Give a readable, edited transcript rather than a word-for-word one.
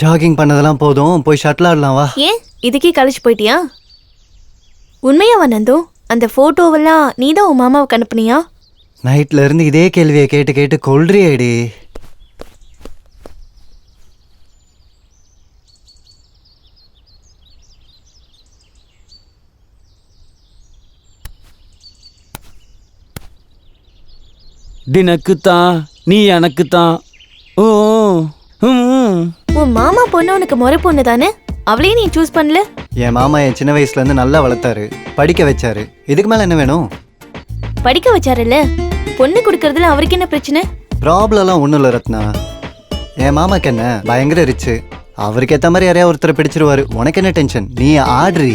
Jogging பண்ணதெல்லாம் போதும், போய் ஷட்டில் ஆடலாம் வா. ஏன் இதுக்கே கழிச்சு போயிட்டியா? உண்மையாவா நந்து? அந்த போட்டோவெல்லாம் நீ தான் உன் மாமாவுக்கு அனுப்புனியா? நைட்ல இருந்து இதே கேள்வியை கேட்டு கேட்டு கொல்றியேடி. தினக்குத்தான் நீ எனக்குத்தான். ஓ உன் மாமா பொண்ணு உனக்கு முறை பொண்ணு தானே, அவளையே நீ சூஸ் பண்ணல? என் மாமா என் சின்ன வயசுல இருந்து நல்லா வளர்த்தாரு, படிக்க வச்சாரு. இதுக்கு மேல என்ன வேணும்? படிக்க வச்சாருல்ல, பொண்ணு கொடுக்கறதுல அவருக்கு என்ன பிரச்சனை? ப்ராப்ளம்லாம் ஒன்றும் இல்லை ரத்னா. என் மாமாக்கு என்ன பயங்கர ரிச்சு, அவருக்கு ஏற்ற மாதிரி யாரையா ஒருத்தரை பிடிச்சிருவாரு. உனக்கு என்ன டென்ஷன்? நீ ஆடுறி.